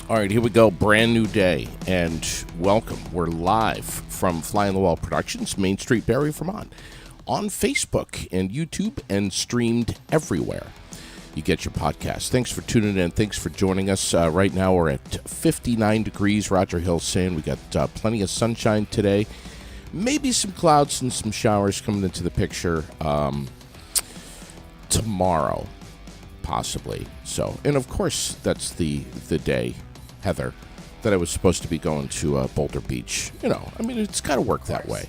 All right, here we go. Brand new day, and welcome. We're live from Fly on the Wall Productions, Main Street, Barrie, Vermont, on Facebook and YouTube, and streamed everywhere you get your podcast. Thanks for tuning in. Thanks for joining us. Right now, we're at 59 degrees. Roger Hill's saying we got plenty of sunshine today. Maybe some clouds and some showers coming into the picture tomorrow, possibly. So, and of course, that's the day, Heather, that I was supposed to be going to Boulder Beach. You know, I mean, it's got to work that way.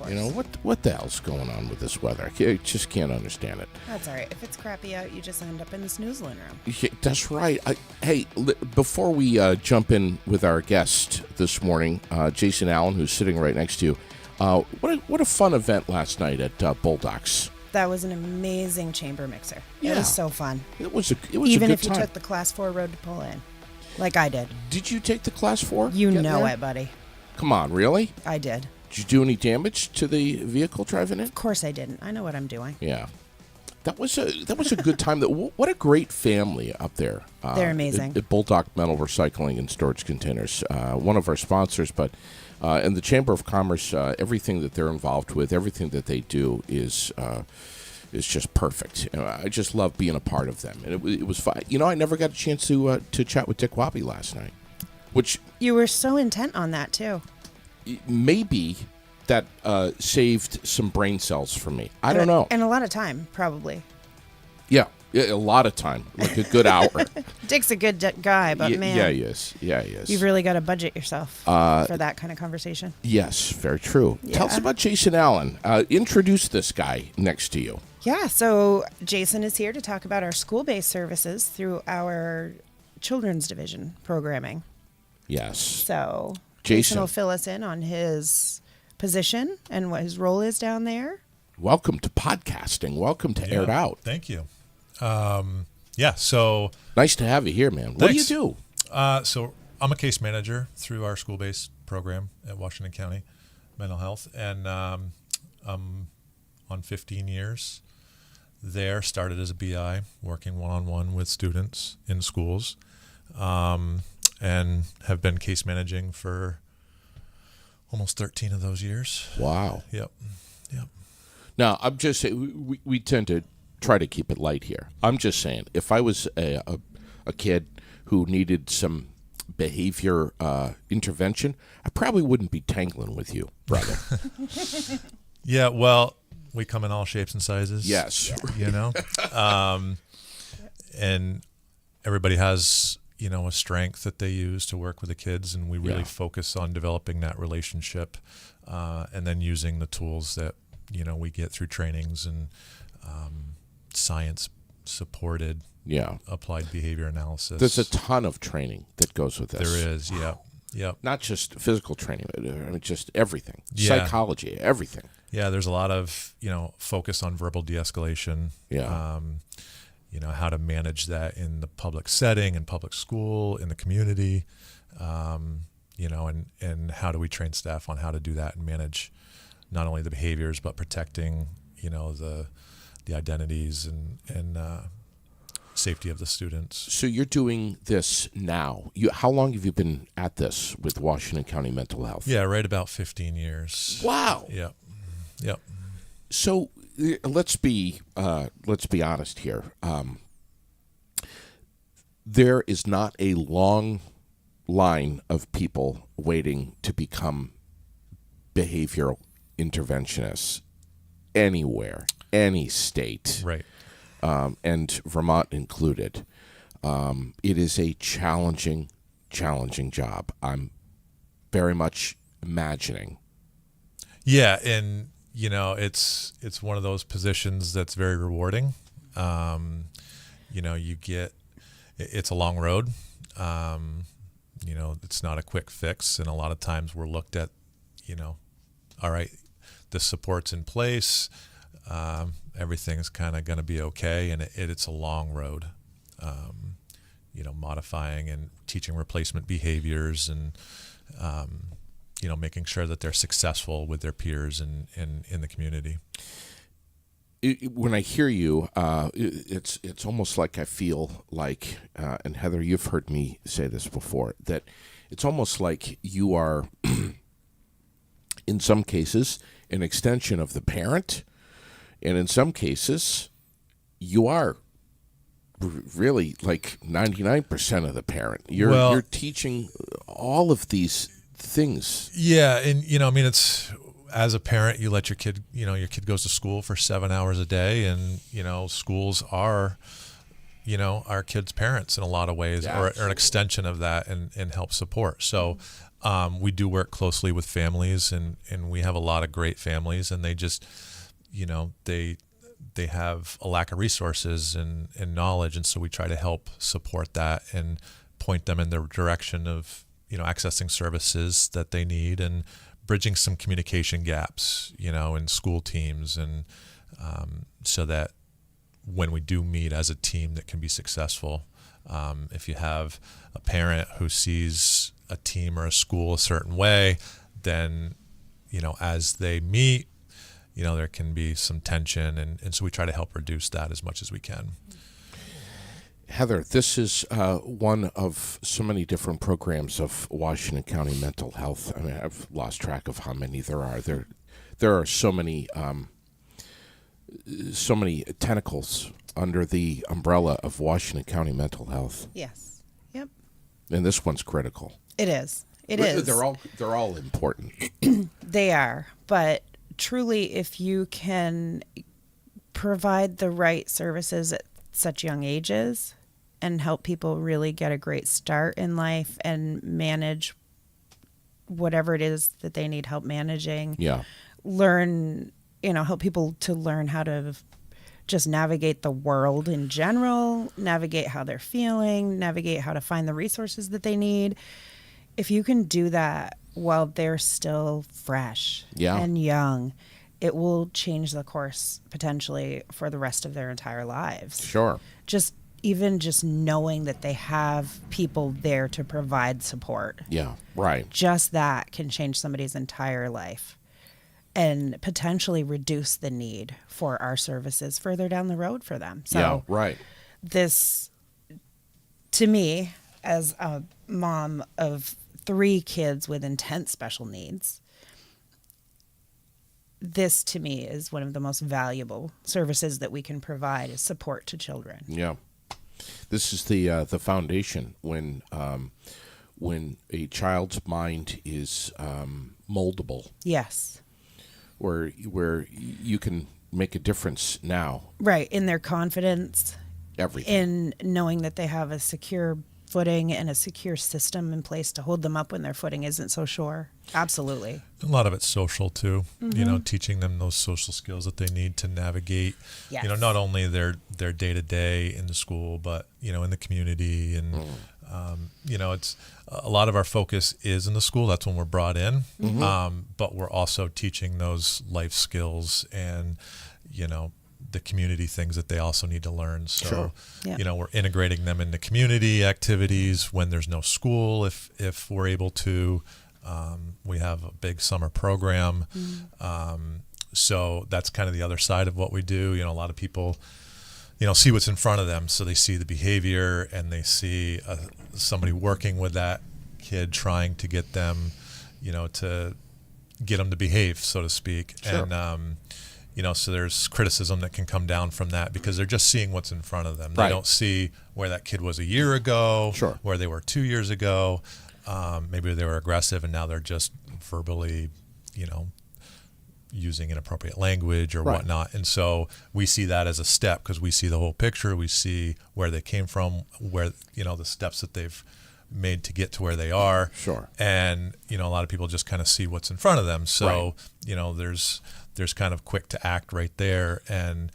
You know, what the hell's going on with this weather? I just can't understand it. That's all right. If it's crappy out, you just end up in the snoozling room. Yeah, that's right. Hey, before we jump in with our guest this morning, Jason Allen, who's sitting right next to you, what a fun event last night at Bulldogs. That was an amazing chamber mixer. Yeah. It was so fun. It was a Even good if you time. took the Class 4 road to pull in, like I did. Did you take the Class 4? You know it, buddy. Come on, really? I did. Did you do any damage to the vehicle driving in? Of course I didn't. I know what I'm doing. Yeah. That was a good time. What a great family up there. They're amazing. At Bulldog Metal Recycling and Storage Containers, one of our sponsors, but and the Chamber of Commerce, everything that they're involved with, everything that they do is just perfect. I just love being a part of them, and it was fun. You know, I never got a chance to chat with Dick Wappy last night, which You were so intent on that, too. maybe that saved some brain cells for me. I don't know. And a lot of time, probably. Yeah, a lot of time, like a good hour. Dick's a good guy, but man. Yeah, he is. Yeah, he is. You've really got to budget yourself for that kind of conversation. Yes, very true. Yeah. Tell us about Jason Allen. Introduce this guy next to you. Yeah, so Jason is here to talk about our school-based services through our children's division programming. Yes. So Jason Jason will fill us in on his position and what his role is down there. Welcome to podcasting. Welcome to Aired Out. Thank you. So nice to have you here, man. What do you do? So I'm a case manager through our school-based program at Washington County Mental Health, and I'm on 15 years there. Started as a BI, working one-on-one with students in schools, and have been case managing for almost 13 of those years. Wow. Yep. Now, I'm just saying, we tend to try to keep it light here. I'm just saying, if I was a kid who needed some behavior intervention, I probably wouldn't be tangling with you, brother. Yeah, well, we come in all shapes and sizes. Yes. You know? And everybody has, a strength that they use to work with the kids, and we really focus on developing that relationship and then using the tools that, we get through trainings and science-supported applied behavior analysis. There's a ton of training that goes with this. There is, Yep. Not just physical training, but just everything. Yeah. Psychology, everything. Yeah, there's a lot of, focus on verbal de-escalation. Yeah. How to manage that in the public setting, in public school, in the community, and how do we train staff on how to do that and manage not only the behaviors, but protecting, the identities and safety of the students. So you're doing this now. How long have you been at this with Washington County Mental Health? Yeah, right about 15 years. Wow. Yep. So let's be honest here. There is not a long line of people waiting to become behavioral interventionists anywhere, any state, Right. And Vermont included. It is a challenging job. I'm very much imagining. Yeah, and it's one of those positions that's very rewarding. It's a long road. It's not a quick fix, and a lot of times we're looked at, all right, the support's in place, everything's kind of going to be okay, and it's a long road. Modifying and teaching replacement behaviors and making sure that they're successful with their peers and in the community. when I hear you, it's almost like I feel like, and Heather, you've heard me say this before, that it's almost like you are, in some cases, an extension of the parent, and in some cases, you are really like 99% of the parent. You're teaching all of these things. Yeah, and I mean, it's, as a parent, you let your kid, your kid goes to school for 7 hours a day, and schools are, our kids' parents in a lot of ways, or an extension of that, and help support. So we do work closely with families, and we have a lot of great families, and they just, they have a lack of resources and knowledge, and so we try to help support that and point them in the direction of accessing services that they need, and bridging some communication gaps in school teams, and so that when we do meet as a team that can be successful, if you have a parent who sees a team or a school a certain way, then as they meet, there can be some tension, and so we try to help reduce that as much as we can. Heather, this is one of so many different programs of Washington County Mental Health. I mean, I've lost track of how many there are. There are so many tentacles under the umbrella of Washington County Mental Health. Yes. Yep. And this one's critical. It is. It is. They're all important. They are, but truly, if you can provide the right services at such young ages and help people really get a great start in life and manage whatever it is that they need help managing, learn, help people to learn how to just navigate the world in general, navigate how they're feeling, navigate how to find the resources that they need. If you can do that while they're still fresh and young, it will change the course potentially for the rest of their entire lives. Sure. Just knowing that they have people there to provide support. Yeah, right. Just that can change somebody's entire life and potentially reduce the need for our services further down the road for them. So right. This, to me, as a mom of 3 kids with intense special needs, this to me is one of the most valuable services that we can provide, is support to children. Yeah. This is the foundation when a child's mind is moldable. Yes. Where you can make a difference now. Right, in their confidence. Everything. In knowing that they have a secure footing and a secure system in place to hold them up when their footing isn't so sure. Absolutely. A lot of it's social too, teaching them those social skills that they need to navigate, not only their day-to-day in the school, but, in the community. And, it's a lot of our focus is in the school. That's when we're brought in. But we're also teaching those life skills and, the community things that they also need to learn. So, we're integrating them into community activities when there's no school, if we're able to. We have a big summer program. So that's kind of the other side of what we do. A lot of people, see what's in front of them. So they see the behavior, and they see somebody working with that kid, trying to get them, to get them to behave, so to speak. Sure. And, so there's criticism that can come down from that because they're just seeing what's in front of them. They don't see where that kid was a year ago, where they were 2 years ago. Maybe they were aggressive and now they're just verbally, using inappropriate language or whatnot. And so we see that as a step because we see the whole picture. We see where they came from, where, the steps that they've made to get to where they are. Sure. And, a lot of people just kind of see what's in front of them. So, there's kind of quick to act right there. And,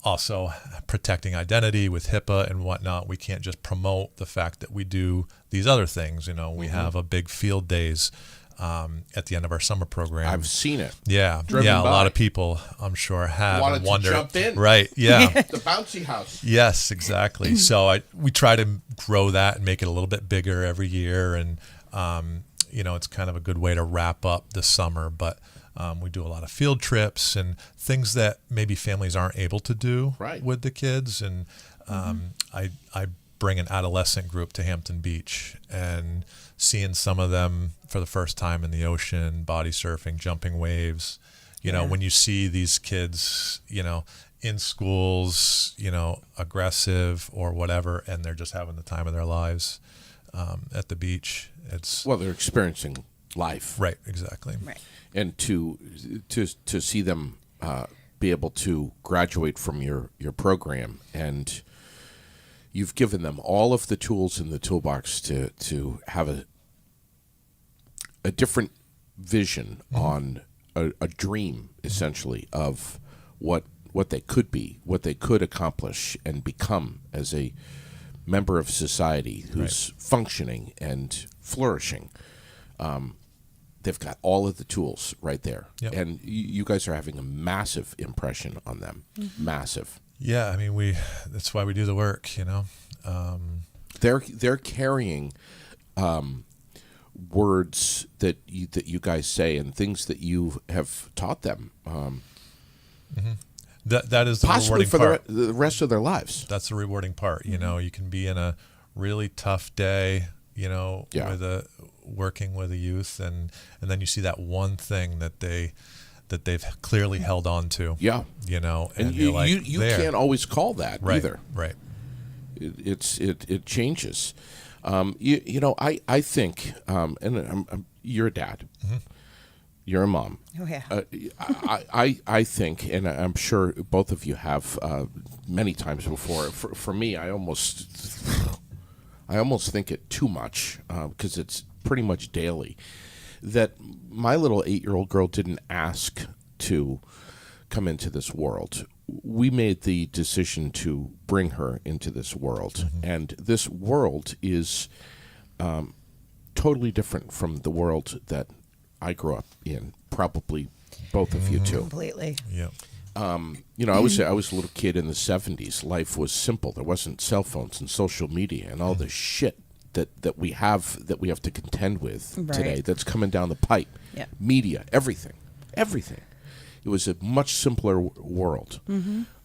also protecting identity with HIPAA and whatnot. We can't just promote the fact that we do these other things. We have a big field days at the end of our summer program. I've seen it. Yeah. Driven yeah. A by. lot of people, I'm sure, have wanted and wonder. To jump in. Right. Yeah. The bouncy house. Yes, exactly. So we try to grow that and make it a little bit bigger every year. And, it's kind of a good way to wrap up the summer. But We do a lot of field trips and things that maybe families aren't able to do with the kids. And I bring an adolescent group to Hampton Beach, and seeing some of them for the first time in the ocean, body surfing, jumping waves. You know, when you see these kids, you know, in schools, you know, aggressive or whatever, and they're just having the time of their lives at the beach. They're experiencing life. Right, exactly. Right. And to see them be able to graduate from your program, and you've given them all of the tools in the toolbox to have a different vision on a dream, essentially, of what they could be, what they could accomplish and become as a member of society who's functioning and flourishing. They've got all of the tools right there. Yep. And you guys are having a massive impression on them. Massive. Yeah, I mean, that's why we do the work, you know. They're carrying words that you guys say and things that you have taught them. That is the possibly rewarding for part. the rest of their lives. That's the rewarding part. You know, you can be in a really tough day, you know, working with a youth, and then you see that one thing that they've clearly held on to. Yeah. You know, and you can't always call that either. Right. It changes. You know, I think, and you're a dad. Mm-hmm. You're a mom. Oh, yeah. I think, and I'm sure both of you have many times before. For me, I almost think it too much because it's pretty much daily. That my little 8-year-old girl didn't ask to come into this world. We made the decision to bring her into this world, and this world is totally different from the world that I grew up in. Probably both of you too. Completely. Yeah. You know, I was a little kid in the 70s. Life was simple. There wasn't cell phones and social media and all the shit that we have to contend with today. That's coming down the pipe. Yeah. Media, everything. It was a much simpler world.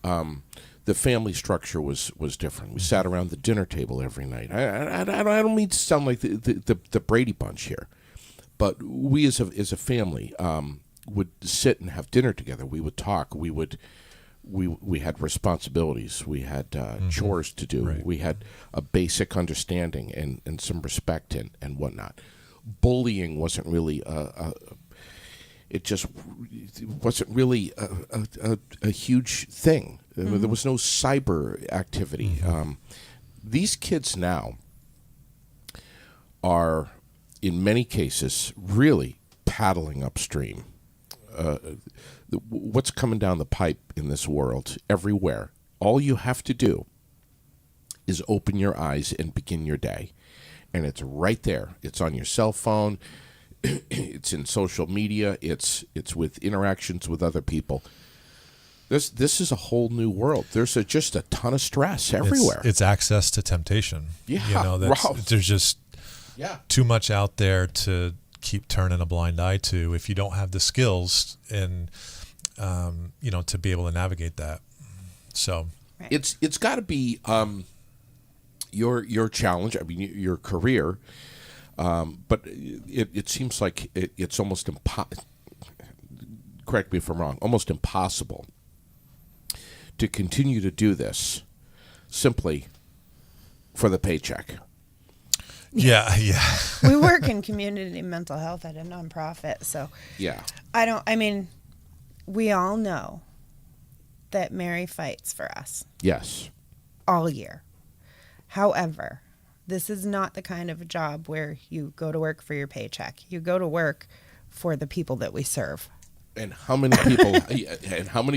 The family structure was different. We sat around the dinner table every night. I don't mean to sound like the Brady Bunch here, but we as a family would sit and have dinner together. We would talk. We had responsibilities. We had chores to do. Right. We had a basic understanding and some respect and whatnot. Bullying wasn't really it wasn't really a huge thing. There was no cyber activity. These kids now are, in many cases, really paddling upstream. What's coming down the pipe in this world, everywhere, all you have to do is open your eyes and begin your day. And it's right there. It's on your cell phone. It's in social media. It's with interactions with other people. This is a whole new world. There's just a ton of stress everywhere. It's access to temptation. Yeah, you know, there's just too much out there to keep turning a blind eye to if you don't have the skills and you know, to be able to navigate that. So it's got to be your challenge. I mean, your career. But it seems like it's almost correct me if I'm wrong, almost impossible to continue to do this simply for the paycheck. Yeah. We work in community mental health at a nonprofit, so I mean, we all know that Mary fights for us. Yes. All year. However, this is not the kind of a job where you go to work for your paycheck. You go to work for the people that we serve. And how many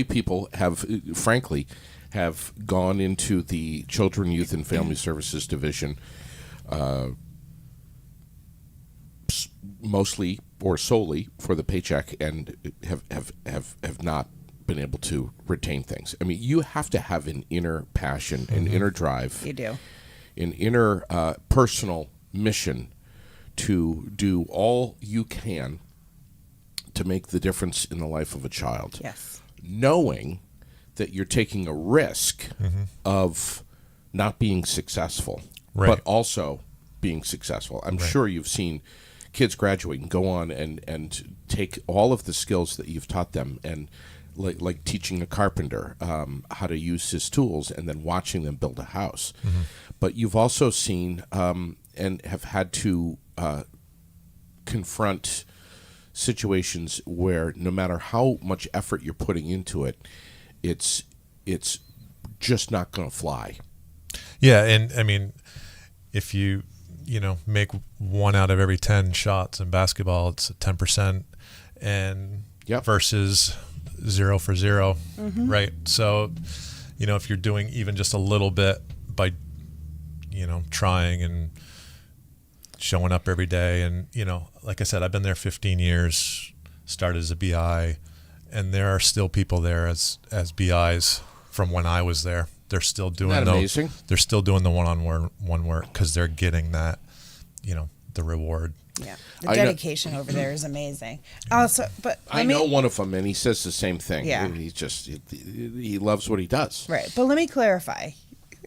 people have, frankly, have gone into the Children, Youth, and Family Services Division, mostly or solely for the paycheck, and have not been able to retain things. I mean, you have to have an inner passion, an inner drive. You do. An inner personal mission to do all you can to make the difference in the life of a child. Yes. Knowing that you're taking a risk of not being successful, but also being successful. I'm sure you've seen kids graduate and go on and take all of the skills that you've taught them, and like teaching a carpenter how to use his tools and then watching them build a house. But you've also seen and have had to confront situations where no matter how much effort you're putting into it, it's just not going to fly. Yeah, and I mean, if you make 1 out of every 10 shots in basketball, it's 10%, and versus 0 for 0, right? So, if you're doing even just a little bit by, trying and showing up every day, and like I said, I've been there 15 years, started as a BI, and there are still people there as BIs from when I was there. They're still doing amazing? They're still doing the one-on-one work because they're getting that, the reward. Yeah, the dedication over there is amazing. Also, but I know one of them, and he says the same thing. Yeah, he loves what he does. Right, but let me clarify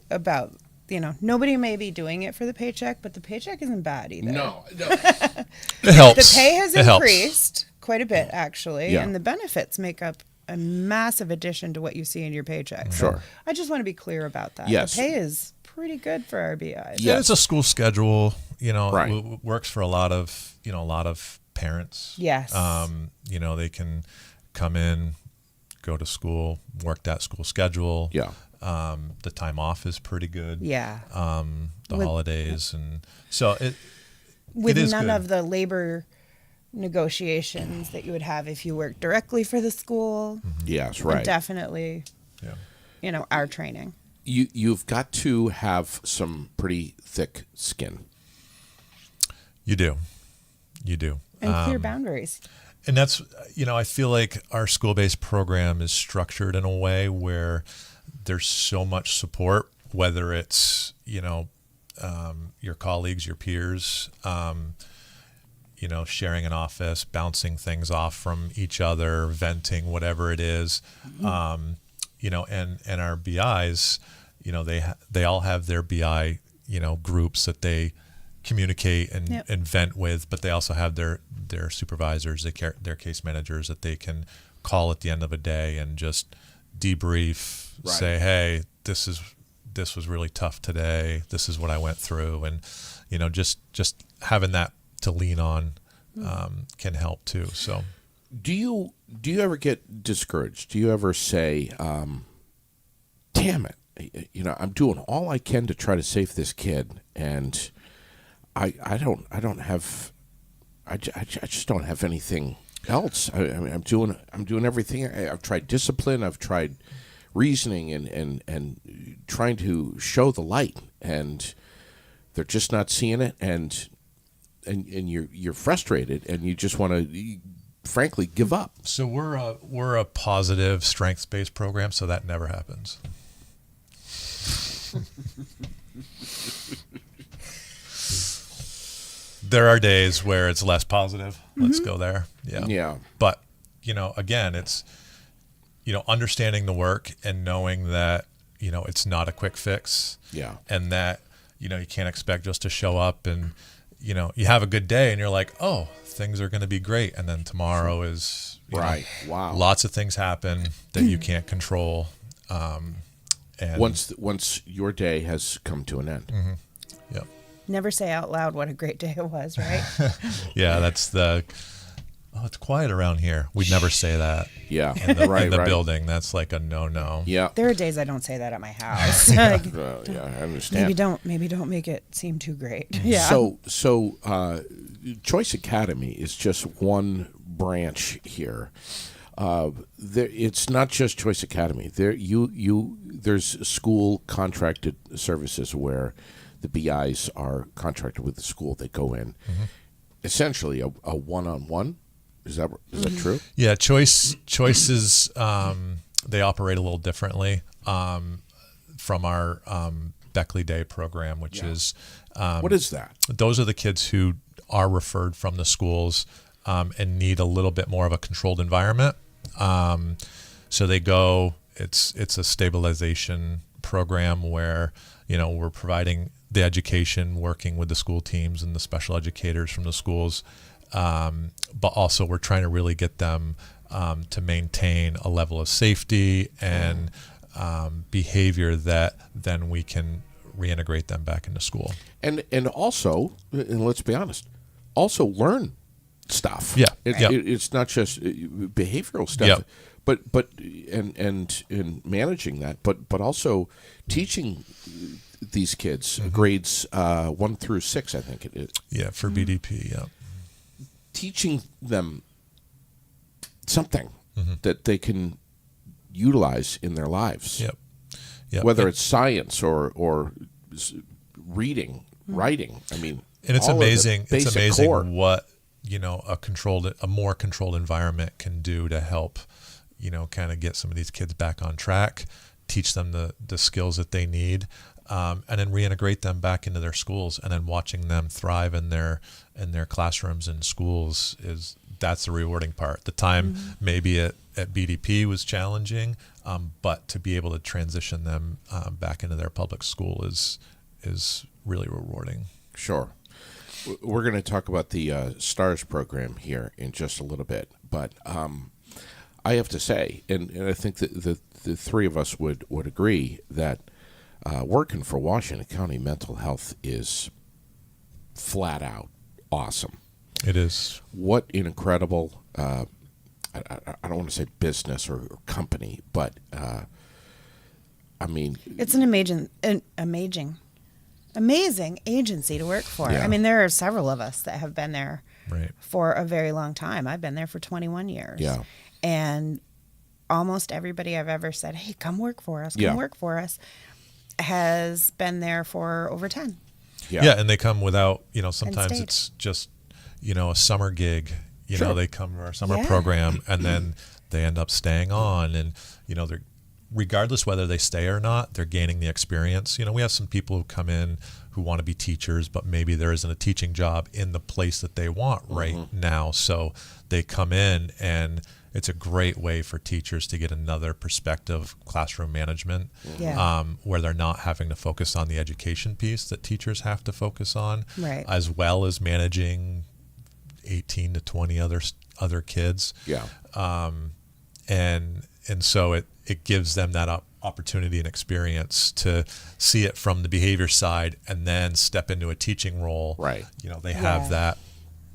about nobody may be doing it for the paycheck, but the paycheck isn't bad either. No. It helps. The pay has increased quite a bit actually, Yeah. and the benefits make up a massive addition to what you see in your paycheck. Sure. So I just want to be clear about that. Yes. The pay is pretty good for our BIs. Yeah, it's a school schedule. Right. Works for a lot of parents. Yes. They can come in, go to school, work that school schedule. Yeah. The time off is pretty good. Yeah. The holidays, and so with it is none good. of the labor negotiations that you would have if you worked directly for the school. Yes, And right. definitely, our training. You've got to have some pretty thick skin. You do. And clear boundaries. And that's, I feel like our school-based program is structured in a way where there's so much support, whether it's, your colleagues, your peers, sharing an office, bouncing things off from each other, venting, whatever it is, and our BIs, they all have their BI, groups that they communicate and vent with, but they also have their supervisors, their case managers that they can call at the end of a day and just debrief, say, hey, this was really tough today. This is what I went through, and just having that to lean on can help too. So, Do you ever get discouraged? Do you ever say, "Damn it, I'm doing all I can to try to save this kid, and I just don't have anything else. I'm doing everything. I've tried discipline. I've tried reasoning and trying to show the light, and they're just not seeing it, and you're frustrated, and you just want to, frankly, give up." So we're a positive strengths-based program, so that never happens. There are days where it's less positive. Let's go there. Yeah. But, again, it's, understanding the work and knowing that, it's not a quick fix. Yeah. And that, you can't expect just to show up and, you have a good day and you're like, oh, things are going to be great. And then tomorrow is, Wow. Lots of things happen that you can't control. And Once your day has come to an end. Yep. Never say out loud what a great day it was, right? Yeah, that's it's quiet around here. We'd never say that. Yeah. In the building. That's like a no. Yeah. There are days I don't say that at my house. Like, Yeah, I understand. maybe don't make it seem too great. Yeah. So Choice Academy is just one branch here. It's not just Choice Academy. There's school contracted services where the BIs are contracted with the school. They go in, essentially a one-on-one. Is that true? Yeah, choices. They operate a little differently from our Beckley Day program, which is what is that? Those are the kids who are referred from the schools and need a little bit more of a controlled environment. So they go. It's a stabilization program where we're providing the education, working with the school teams and the special educators from the schools, but also we're trying to really get them to maintain a level of safety and behavior that then we can reintegrate them back into school. And also, and let's be honest, also learn stuff. Yeah. It's not just behavioral stuff. Yeah. But in managing that, but also teaching these kids grades 1 through 6, I think it is. Yeah, for BDP. Yeah, teaching them something that they can utilize in their lives. Yep. Whether it's science or reading, writing. I mean, and it's amazing. It's amazing core. What a more controlled environment can do to help. Kind of get some of these kids back on track, teach them the skills that they need, and then reintegrate them back into their schools. And then watching them thrive in their classrooms and schools that's the rewarding part. The time maybe at BDP was challenging, but to be able to transition them back into their public school is really rewarding. Sure. We're going to talk about the STARS program here in just a little bit, but I have to say, and I think that the three of us would agree that working for Washington County Mental Health is flat out awesome. It is. What an incredible, I don't want to say business or company, but I mean. It's an amazing agency to work for. Yeah. I mean, there are several of us that have been there Right. for a very long time. I've been there for 21 years. Yeah. And almost everybody I've ever said, hey, come work for us, work for us, has been there for over 10. Yeah, and they come without, sometimes stayed. it's just, a summer gig. Sure. They come to our summer program and then they end up staying on. And, they're, regardless whether they stay or not, they're gaining the experience. We have some people who come in who want to be teachers, but maybe there isn't a teaching job in the place that they want right now. So they come in, and it's a great way for teachers to get another perspective, classroom management, where they're not having to focus on the education piece that teachers have to focus on, right, as well as managing 18 to 20 other kids. Yeah. And so it gives them that opportunity and experience to see it from the behavior side and then step into a teaching role. Right. They have that.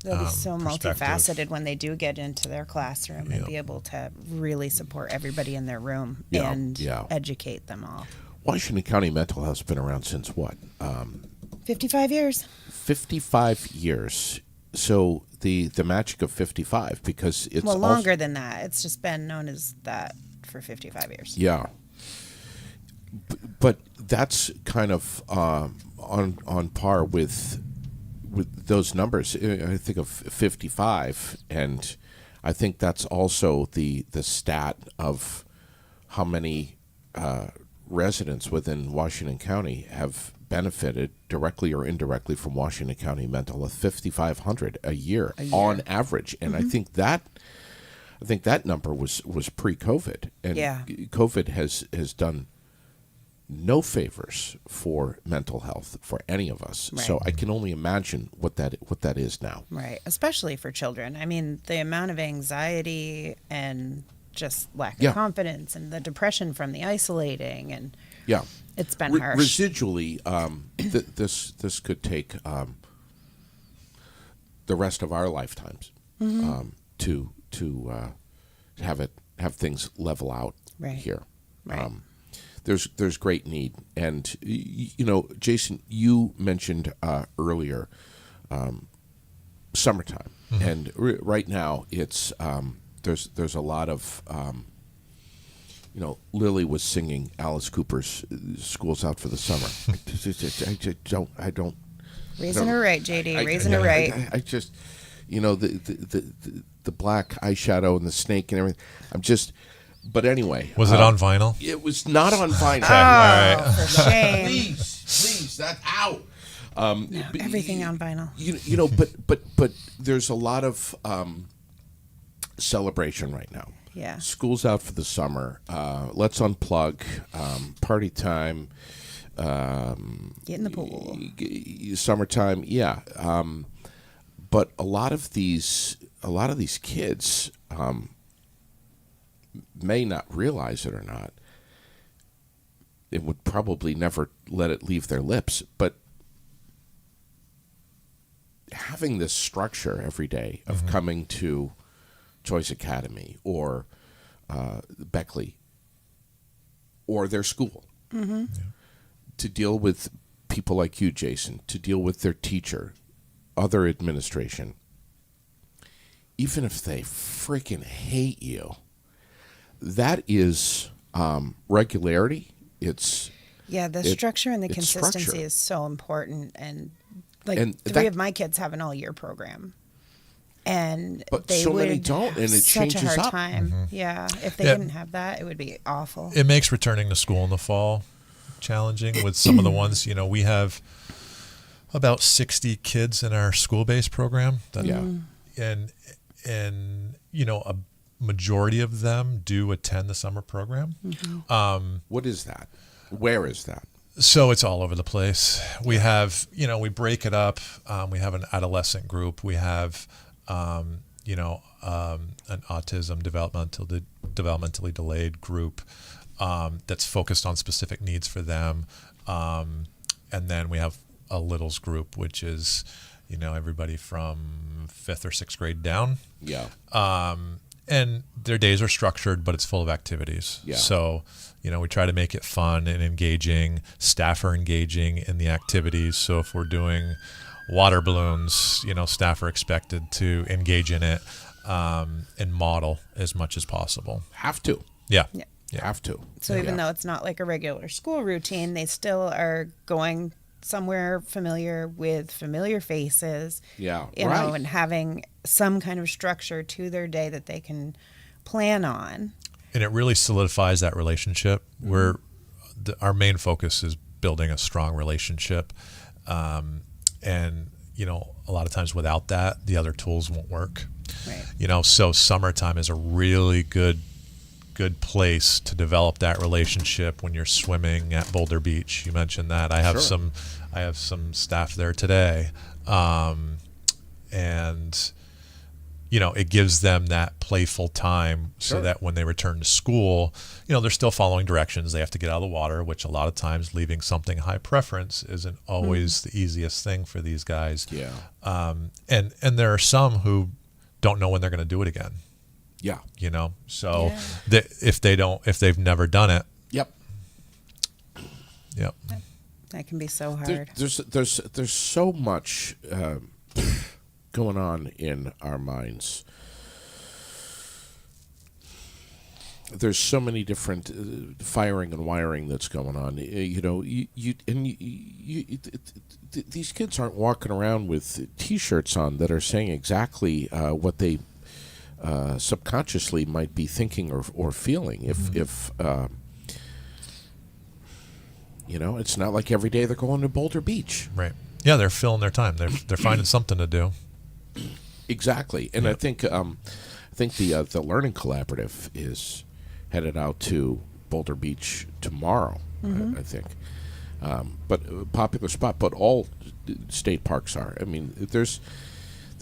They'll be so perspective. multifaceted when they do get into their classroom and be able to really support everybody in their room and educate them all. Washington County Mental Health has been around since what? 55 years. 55 years. So the magic of 55, because it's longer than that. It's just been known as that for 55 years. Yeah. But that's kind of on par with those numbers. I think of 55, and I think that's also the stat of how many residents within Washington County have benefited directly or indirectly from Washington County Mental Health. 5,500 a year on average, and I think that number was pre-COVID, and COVID has done no favors for mental health for any of us. Right. So I can only imagine what that is now. Right, especially for children. I mean, the amount of anxiety and just lack of confidence and the depression from the isolating, and it's been harsh. Residually, this could take the rest of our lifetimes to have things level out here. Right. There's great need, and Jason, you mentioned earlier summertime, and right now it's there's a lot of Lily was singing Alice Cooper's "School's Out for the Summer." I don't. Raising her right, JD. Raising her right. I just, the black eyeshadow and the snake and everything. But anyway. Was it on vinyl? It was not on vinyl. All right. For shame. Please, that's out. No, everything on vinyl. You know, but there's a lot of celebration right now. Yeah. School's out for the summer. Let's unplug. Party time. Get in the pool. Summertime. Yeah. But a lot of these kids may not realize it or not. It would probably never let it leave their lips, but having this structure every day of coming to Choice Academy or Beckley or their school to deal with people like you, Jason, to deal with their teacher, other administration, even if they freaking hate you, that is regularity. The structure and the it's consistency structure. is so important. And And three of my kids have an all-year program. And But they so would many don't, and it such changes a hard up. time. Yeah, if they Yeah. didn't have that, it would be awful. It makes returning to school in the fall challenging with some of the ones, we have about 60 kids in our school-based program. And a majority of them do attend the summer program. What is that? Where is that? So it's all over the place. We have, we break it up. We have an adolescent group. We have, an autism developmentally delayed group that's focused on specific needs for them. And then we have a littles group, which is, everybody from 5th or 6th grade down. Yeah. And their days are structured, but it's full of activities. Yeah. So, we try to make it fun and engaging. Staff are engaging in the activities. So if we're doing water balloons, staff are expected to engage in it and model as much as possible. Have to. Yeah. You have to. So even though it's not like a regular school routine, they still are going somewhere familiar with familiar faces. Yeah, you right. know, and having some kind of structure to their day that they can plan on. And it really solidifies that relationship. Our main focus is building a strong relationship. And, a lot of times without that, the other tools won't work. Right. So summertime is a really good place to develop that relationship when you're swimming at Boulder Beach. You mentioned that. I have some staff there today. And it gives them that playful time so that when they return to school, they're still following directions. They have to get out of the water, which a lot of times leaving something high preference isn't always the easiest thing for these guys. Yeah. And there are some who don't know when they're going to do it again. Yeah. So if they've never done it. Yep. That can be so hard. There's so much going on in our minds. There's so many different firing and wiring that's going on. These kids aren't walking around with T-shirts on that are saying exactly what they subconsciously might be thinking or feeling. If it's not like every day they're going to Boulder Beach. Right. Yeah, they're filling their time. They're finding something to do. Exactly, and I think the Learning Collaborative is headed out to Boulder Beach tomorrow. I think, but a popular spot. But all state parks are. I mean, there's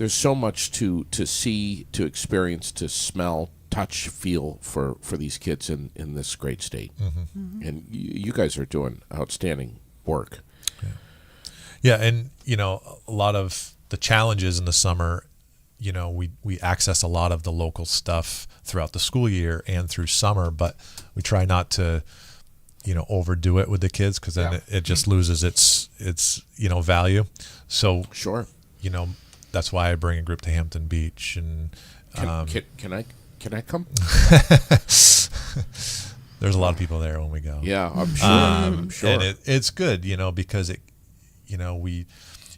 so much to see, to experience, to smell, touch, feel for these kids in this great state. And you guys are doing outstanding work. Yeah, and a lot of the challenges in the summer, we access a lot of the local stuff throughout the school year and through summer, but we try not to, overdo it with the kids because then it just loses its value. So Sure. That's why I bring a group to Hampton Beach and. Can I come? There's a lot of people there when we go. Yeah, I'm sure. I'm sure. And it's good, because we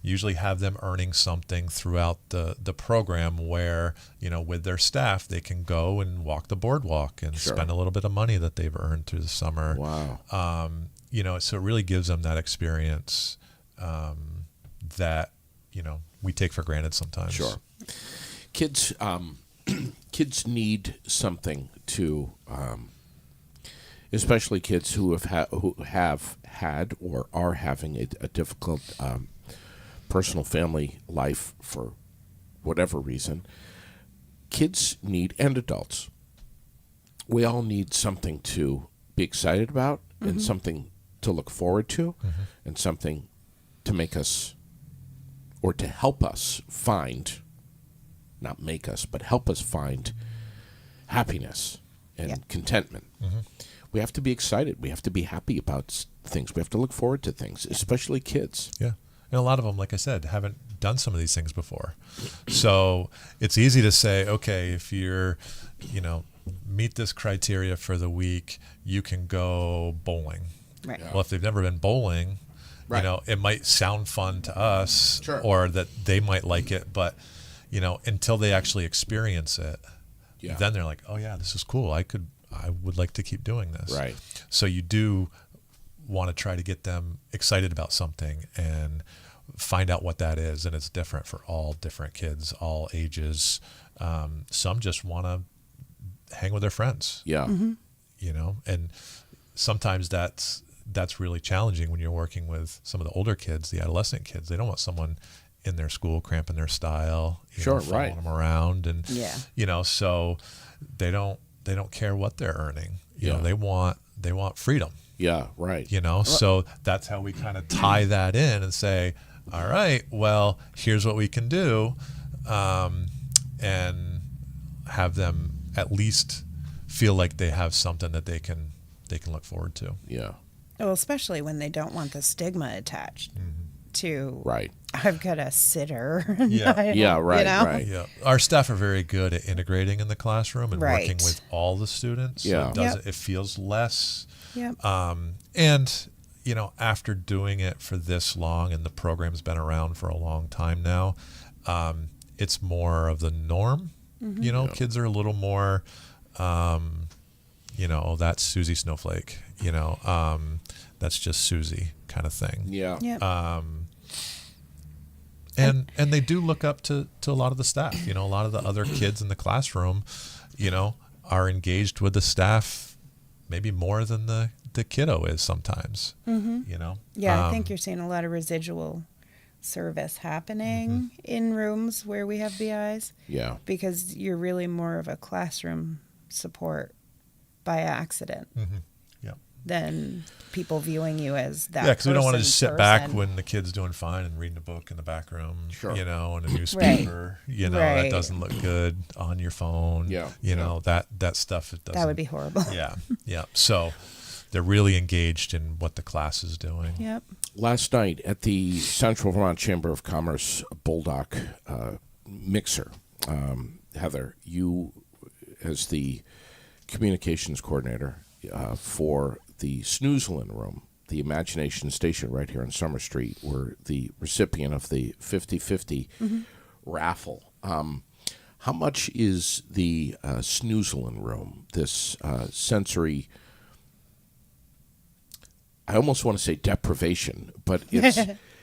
usually have them earning something throughout the program where, with their staff, they can go and walk the boardwalk and spend a little bit of money that they've earned through the summer. Wow. So it really gives them that experience. that, we take for granted sometimes. Sure. Kids, kids need something to, especially kids who have had or are having a difficult personal family life for whatever reason. Kids need, and adults, we all need something to be excited about and something to look forward to and something to make us, or to help us find, not make us, but help us find happiness and contentment. We have to be excited. We have to be happy about things. We have to look forward to things, especially kids. Yeah. And a lot of them, like I said, haven't done some of these things before. So it's easy to say, okay, if you're, meet this criteria for the week, you can go bowling. Right. Well, if they've never been bowling, it might sound fun to us, or that they might like it, but until they actually experience it, then they're like, oh yeah, this is cool. I would like to keep doing this. Right. So you do want to try to get them excited about something and find out what that is, and it's different for all different kids, all ages. Some just want to hang with their friends. Yeah. And sometimes that's really challenging when you're working with some of the older kids, the adolescent kids. They don't want someone in their school cramping their style, following them around, and so they don't care what they're earning. They want freedom. Yeah, right. So that's how we kind of tie that in and say, all right, well, here's what we can do, and have them at least feel like they have something that they can look forward to. Yeah. Well, especially when they don't want the stigma attached to, right. I've got a sitter. Right. Yeah. Our staff are very good at integrating in the classroom and working with all the students. Yeah. So it feels less. Yep. And, after doing it for this long, and the program's been around for a long time now, it's more of the norm. Kids are a little more, that's Susie Snowflake, that's just Susie kind of thing. Yeah. Yep. And they do look up to a lot of the staff. A lot of the other kids in the classroom, are engaged with the staff maybe more than the kiddo is sometimes. Yeah, I think you're seeing a lot of residual service happening in rooms where we have BIs. Yeah. Because you're really more of a classroom support by accident than people viewing you as that. Yeah, because we don't want to just sit back person. when the kid's doing fine and reading a book in the back room, and a newspaper, Right. that doesn't look good on your phone. Yeah. That stuff, it doesn't. That would be horrible. Yeah. Yeah. So they're really engaged in what the class is doing. Yep. Last night at the Central Vermont Chamber of Commerce Bulldog mixer, Heather, you as the communications coordinator for the Snoozlin Room, the Imagination Station right here on Summer Street, were the recipient of the 50/50 raffle. How much is the Snoozlin Room, this sensory, I almost want to say deprivation, but it's...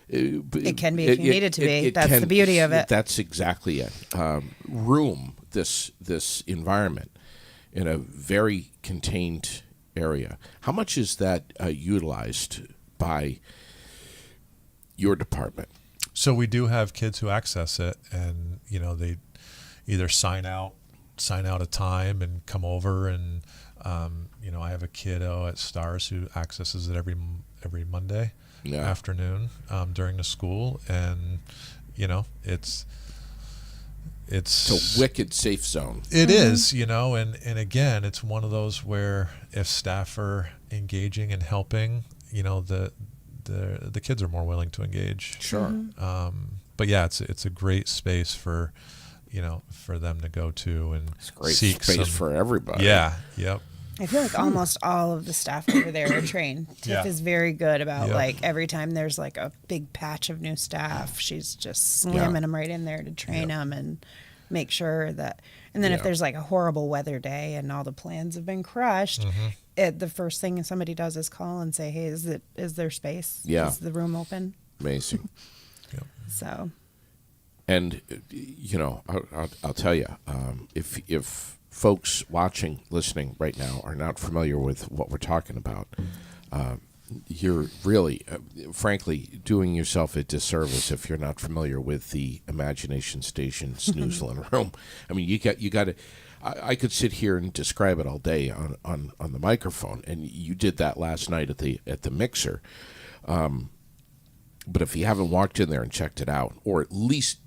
It can be if you need it to be. That's the beauty of it. That's exactly it. Room, this environment in a very contained area. How much is that utilized by your department? So we do have kids who access it, and they either sign out a time and come over, and I have a kiddo at Stars who accesses it every Monday afternoon during the school, and it's a wicked safe zone. It is, and again, it's one of those where if staff are engaging and helping, the kids are more willing to engage. Sure. But yeah, it's a great space for them to go to and It's a great seek space some, for everybody. Yeah. Yep. I feel like almost all of the staff over there are trained. Tiff is very good about every time there's like a big patch of new staff, she's just slamming them right in there to train them and make sure that. And then if there's like a horrible weather day and all the plans have been crushed, the first thing somebody does is call and say, "Hey, is there space? Yeah. Is the room open?" Amazing. Yep. So, And I'll tell you, if folks watching, listening right now are not familiar with what we're talking about, you're really, frankly, doing yourself a disservice if you're not familiar with the Imagination Station Snoozlin Room. I mean, you got to. I could sit here and describe it all day on the microphone, and you did that last night at the mixer. But if you haven't walked in there and checked it out, or at least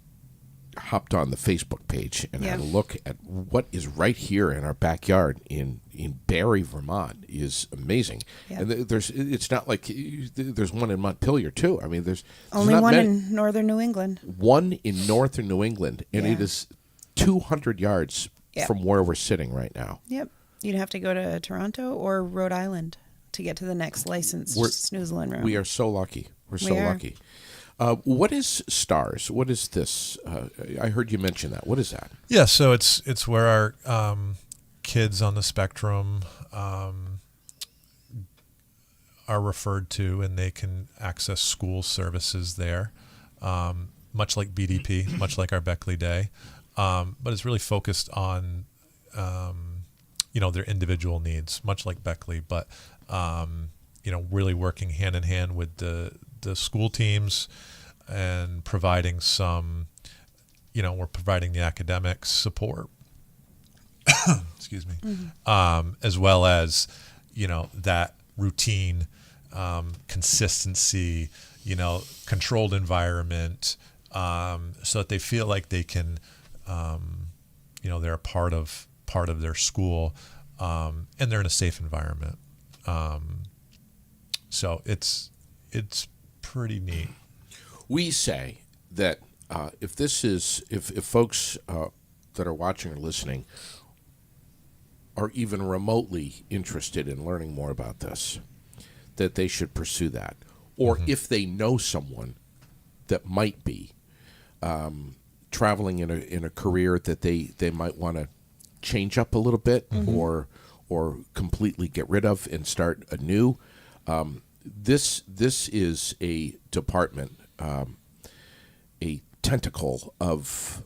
hopped on the Facebook page and had a look at what is right here in our backyard in Barre, Vermont, is amazing. Yeah. And it's not like there's one in Montpelier too. I mean, there's only not one many, in northern New England. one in northern New England, and it is 200 yards Yep. from where we're sitting right now. Yep. You'd have to go to Toronto or Rhode Island to get to the next licensed Snoozlin Room. We are so lucky. We're so lucky. What is STARS? What is this? I heard you mention that. What is that? Yeah, so it's where our kids on the spectrum are referred to, and they can access school services there, much like BDP, much like our Beckley Day. But it's really focused on, their individual needs, much like Beckley, but, really working hand in hand with the school teams and providing some, we're providing the academic support, excuse me, as well as, that routine, consistency, controlled environment, so that they feel like they can, they're a part of their school, and they're in a safe environment. So it's pretty neat. We say that if folks that are watching or listening are even remotely interested in learning more about this, that they should pursue that. Or if they know someone that might be traveling in a career that they might want to change up a little bit, or completely get rid of and start anew. This is a department, a tentacle of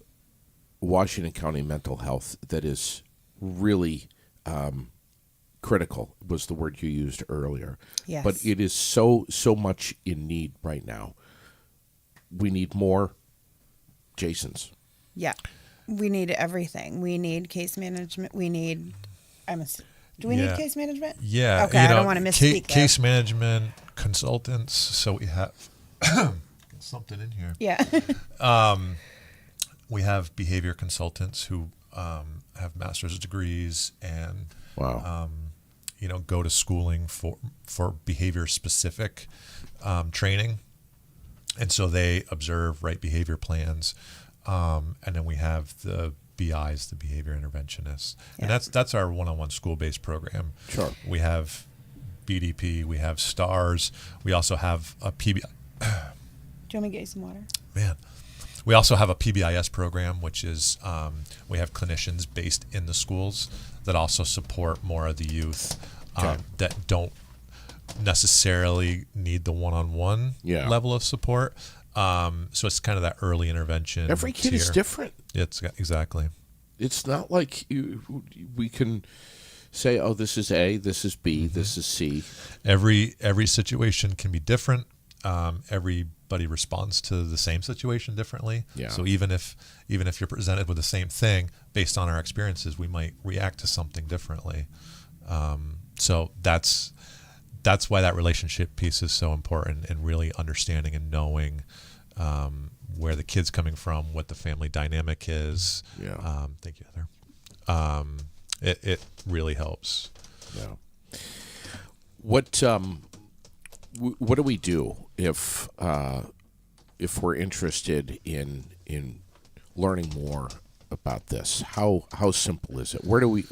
Washington County mental health that is really critical, was the word you used earlier. Yes. But it is so much in need right now. We need more Jasons. Yeah. We need everything. We need case management. We need, do we need case management? Yeah. Okay, I don't want to misspeak there. Case management consultants. So we have something in here. Yeah. We have behavior consultants who have master's degrees and go to schooling for behavior specific training. And so they observe, write behavior plans, and then we have the BIs, the behavior interventionists, and that's our one-on-one school-based program. Sure. We have BDP, we have STARS, we also have a PBI. Do you want me to get you some water? Man, we also have a PBIS program, which is we have clinicians based in the schools that also support more of the youth that don't necessarily need the one-on-one level of support. So it's kind of that early intervention. Every kid is different. It's exactly. It's not like we can say, oh, this is A, this is B, this is C. Every situation can be different. Everybody responds to the same situation differently. Yeah. So even if you're presented with the same thing, based on our experiences, we might react to something differently. So that's why that relationship piece is so important, and really understanding and knowing where the kid's coming from, what the family dynamic is. Yeah. Thank you, Heather. It really helps. Yeah. What do we do if we're interested in learning more about this? How simple is it? Where do we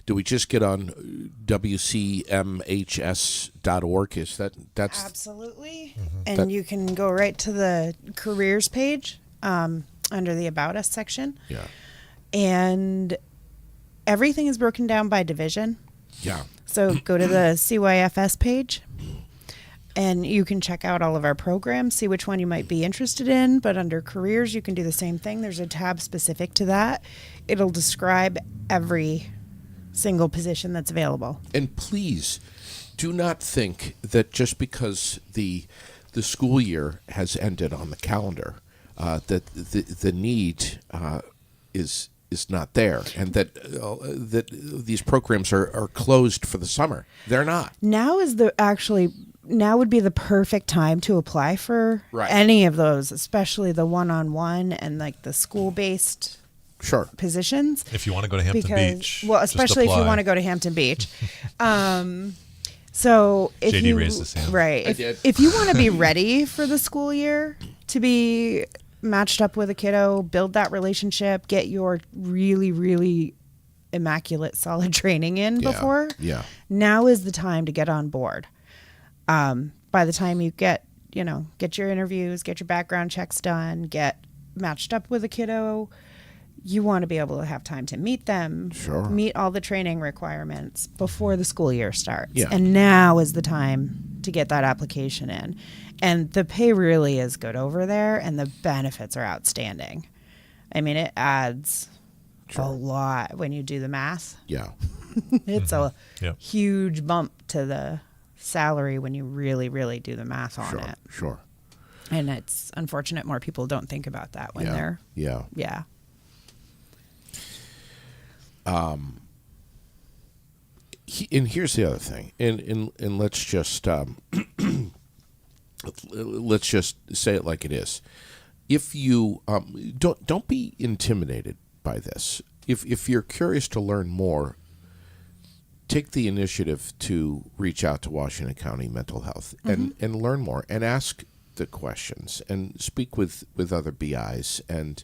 do we just get on WCMHS.org? Is that's absolutely? And you can go right to the careers page under the About Us section. Yeah. And everything is broken down by division. Yeah. So go to the CYFS page. And you can check out all of our programs, see which one you might be interested in. But under careers, you can do the same thing. There's a tab specific to that. It'll describe every single position that's available. And please do not think that just because the school year has ended on the calendar, that the need is not there, and that these programs are closed for the summer. They're not. Now would be the perfect time to apply for any of those, especially the one-on-one and like the school-based positions. If you want to go to Hampton Beach. Well, especially if you want to go to Hampton Beach. So if JD raised his hand. Right. If you want to be ready for the school year, to be matched up with a kiddo, build that relationship, get your really, really immaculate solid training in before. Yeah. Now is the time to get on board. By the time you get your interviews, get your background checks done, get matched up with a kiddo, you want to be able to have time to meet them, meet all the training requirements before the school year starts. Yeah. And now is the time to get that application in. And the pay really is good over there, and the benefits are outstanding. I mean, it adds a lot when you do the math. Yeah. It's a huge bump to the salary when you really, really do the math on it. Sure. And it's unfortunate more people don't think about that when they're... Yeah. Yeah. And here's the other thing, and let's just let's just say it like it is. If you don't be intimidated by this. If you're curious to learn more, take the initiative to reach out to Washington County Mental Health and learn more and ask the questions and speak with other BIs, and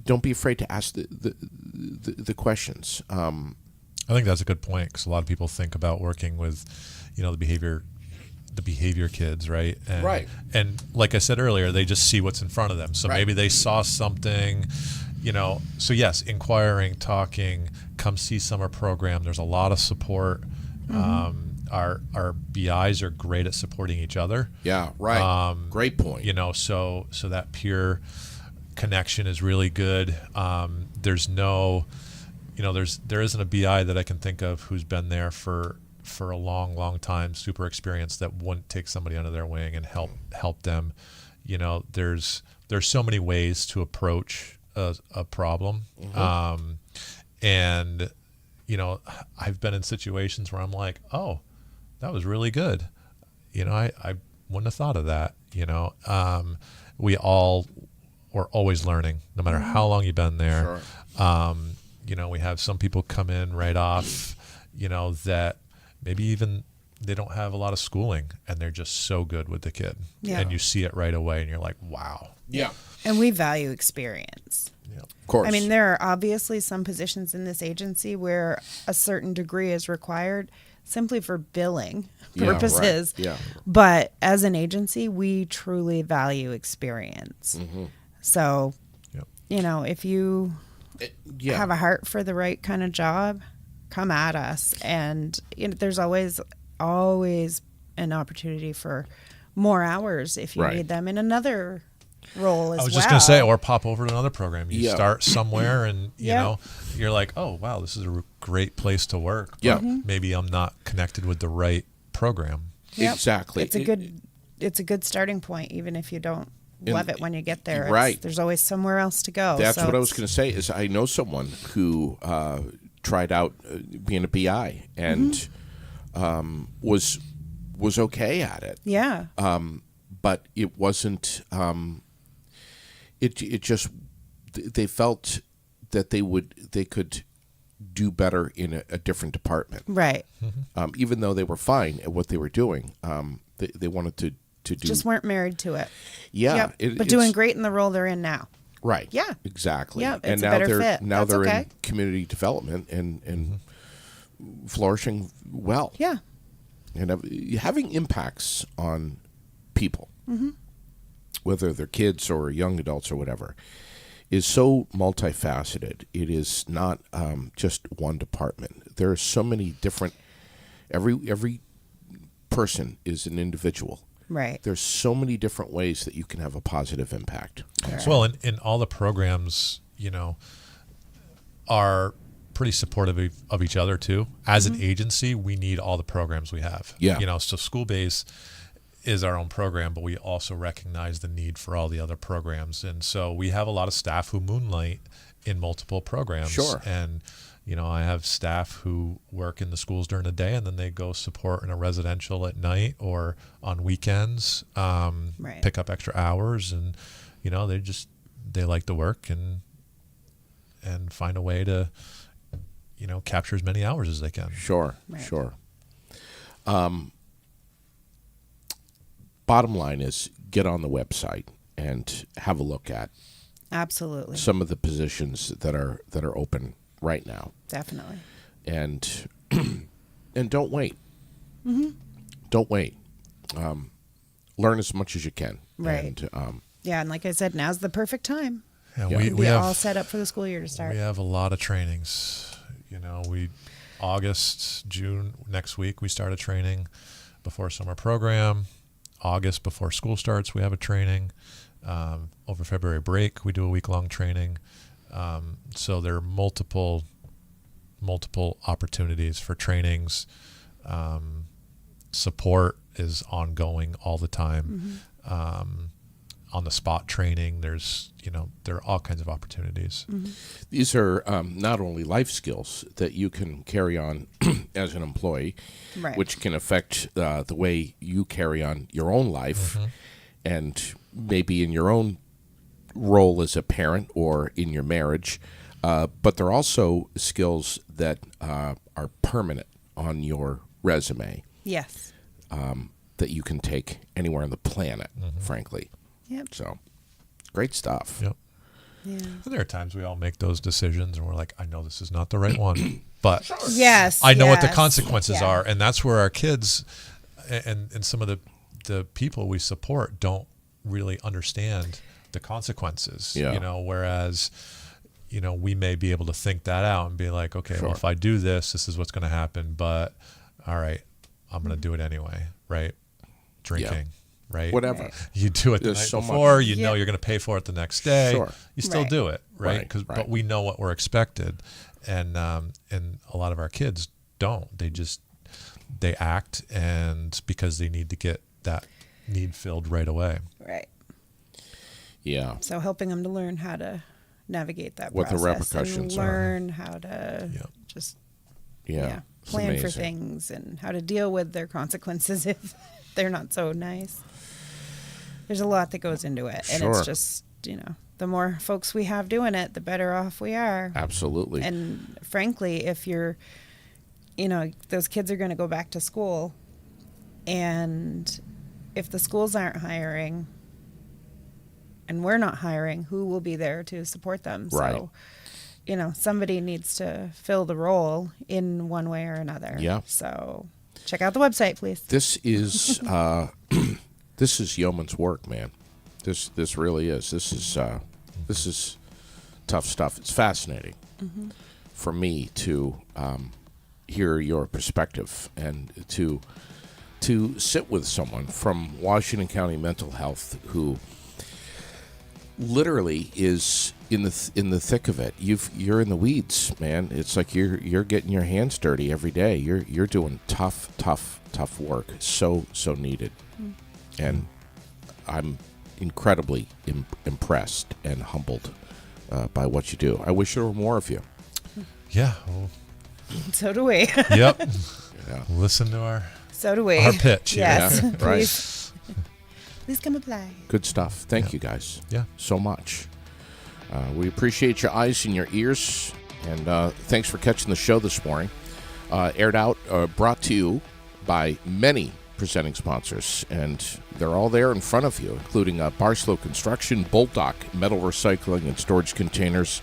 don't be afraid to ask the questions. I think that's a good point, because a lot of people think about working with, the behavior kids, right? And, And like I said earlier, they just see what's in front of them. So maybe they saw something, So yes, inquiring, talking, come see summer program. There's a lot of support. Our BIs are great at supporting each other. Yeah, right. Great point. So that peer connection is really good. There's no, there isn't a BI that I can think of who's been there for a long time, super experienced, that wouldn't take somebody under their wing and help them. There's so many ways to approach a problem. And I've been in situations where I'm like, oh, that was really good. I wouldn't have thought of that. We're always learning, no matter how long you've been there. We have some people come in right off, that maybe even they don't have a lot of schooling, and they're just so good with the kid. Yeah. And you see it right away, and you're like, wow. Yeah. And we value experience. Yeah. Of course. I mean, there are obviously some positions in this agency where a certain degree is required simply for billing purposes. Yeah. But as an agency, we truly value experience. So, if you have a heart for the right kind of job, come at us. And there's always an opportunity for more hours if you need them in another role as well. I was just going to say, or pop over to another program. You start somewhere, and you're like, oh wow, this is a great place to work. Yeah. Maybe I'm not connected with the right program. Yep. Exactly. It's a good starting point, even if you don't love it when you get there. Right. There's always somewhere else to go. That's what I was going to say. Is I know someone who tried out being a BI and was okay at it. Yeah. But it wasn't. It just, they felt that they could do better in a different department. Right. Even though they were fine at what they were doing, they wanted to do. Just weren't married to it. Yeah. Yep. But doing great in the role they're in now. Right. Yeah. Exactly. Yeah. And it's now a better fit. Now That's they're okay. in community development and flourishing well. Yeah. And having impacts on people, whether they're kids or young adults or whatever, is so multifaceted. It is not just one department. There are so many different. Every person is an individual. Right. There's so many different ways that you can have a positive impact. Well, and all the programs, are pretty supportive of each other too. As an agency, we need all the programs we have. Yeah. So School Base is our own program, but we also recognize the need for all the other programs. And so we have a lot of staff who moonlight in multiple programs. Sure. And, I have staff who work in the schools during the day, and then they go support in a residential at night or on weekends, Right. pick up extra hours. And, they like the work and find a way to, capture as many hours as they can. Sure, Right. sure. Bottom line is get on the website and have a look at Absolutely. some of the positions that are open right now. Definitely. And and don't wait. Don't wait. Learn as much as you can. Right. And, Yeah, and like I said, now's the perfect time. Yeah, Yeah. we Be have all set up for the school year to start. We have a lot of trainings. August, June, next week we start a training before summer program. August, before school starts, we have a training. Over February break, we do a week-long training. So there are multiple opportunities for trainings. Support is ongoing all the time. On the spot training, there's there are all kinds of opportunities. these are not only life skills that you can carry on as an employee, Right. which can affect the way you carry on your own life and maybe in your own role as a parent or in your marriage. But they're also skills that are permanent on your resume Yes. that you can take anywhere on the planet, frankly. Yep. So, great stuff. Yep. Yeah. And there are times we all make those decisions and we're like, I know this is not the right one, but Yes. I know what the yes. consequences Yeah. are. And that's where our kids and some of the people we support don't really understand the consequences. Yeah. Whereas, we may be able to think that out and be like, okay, Sure. well, if I do this, this is what's going to happen. But all right, I'm going to do it anyway, right? Drinking. Right? Whatever. Right. You do it the There's night so much. before, you know Yeah. you're going to pay for it the next day. Sure. You still Right. do it, right? Right, right. But we know what we're expected. And a lot of our kids don't. They act and because they need to get that need filled right away. Right. Yeah. So helping them to learn how to navigate that What the process repercussions and are. learn how to Yeah. just Yeah. It's plan for amazing. things and how to deal with their consequences if they're not so nice. There's a lot that goes into it, and Sure. it's just the more folks we have doing it, the better off we are. Absolutely. And frankly, if you're, those kids are going to go back to school, and if the schools aren't hiring and we're not hiring, who will be there to support them? Right. So, somebody needs to fill the role in one way or another. Yeah. So check out the website, please. This is this is yeoman's work, man. This really is. This is tough stuff. It's fascinating for me to hear your perspective and to sit with someone from Washington County Mental Health who literally is in the thick of it. You're in the weeds, man. It's like you're getting your hands dirty every day. You're doing tough work. So needed, and I'm incredibly impressed and humbled by what you do. I wish there were more of you. Yeah. Well, So do we. yep. Yeah. Listen to our So do we. Our pitch, yeah. Yes. Yeah, right. Please come apply. Good stuff. Thank Yeah. you guys. Yeah. So much. We appreciate your eyes and your ears, and thanks for catching the show this morning. Aired out, brought to you by many presenting sponsors, and they're all there in front of you, including Barslow Construction, Bolt Dock, Metal Recycling and Storage Containers,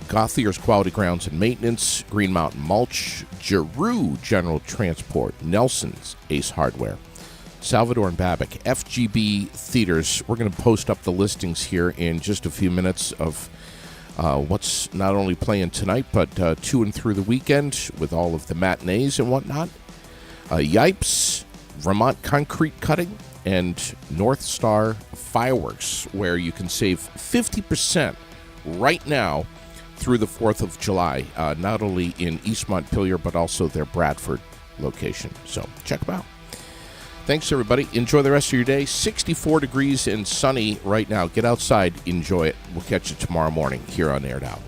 Gothlier's Quality Grounds and Maintenance, Green Mountain Mulch, Giroux General Transport, Nelson's Ace Hardware, Salvador and Babick, FGB Theaters. We're going to post up the listings here in just a few minutes of what's not only playing tonight, but to and through the weekend with all of the matinees and whatnot. Yipes, Vermont Concrete Cutting, and North Star Fireworks, where you can save 50% right now through the 4th of July, not only in East Montpelier, but also their Bradford location. So check them out. Thanks, everybody. Enjoy the rest of your day. 64 degrees and sunny right now. Get outside. Enjoy it. We'll catch you tomorrow morning here on Air Now.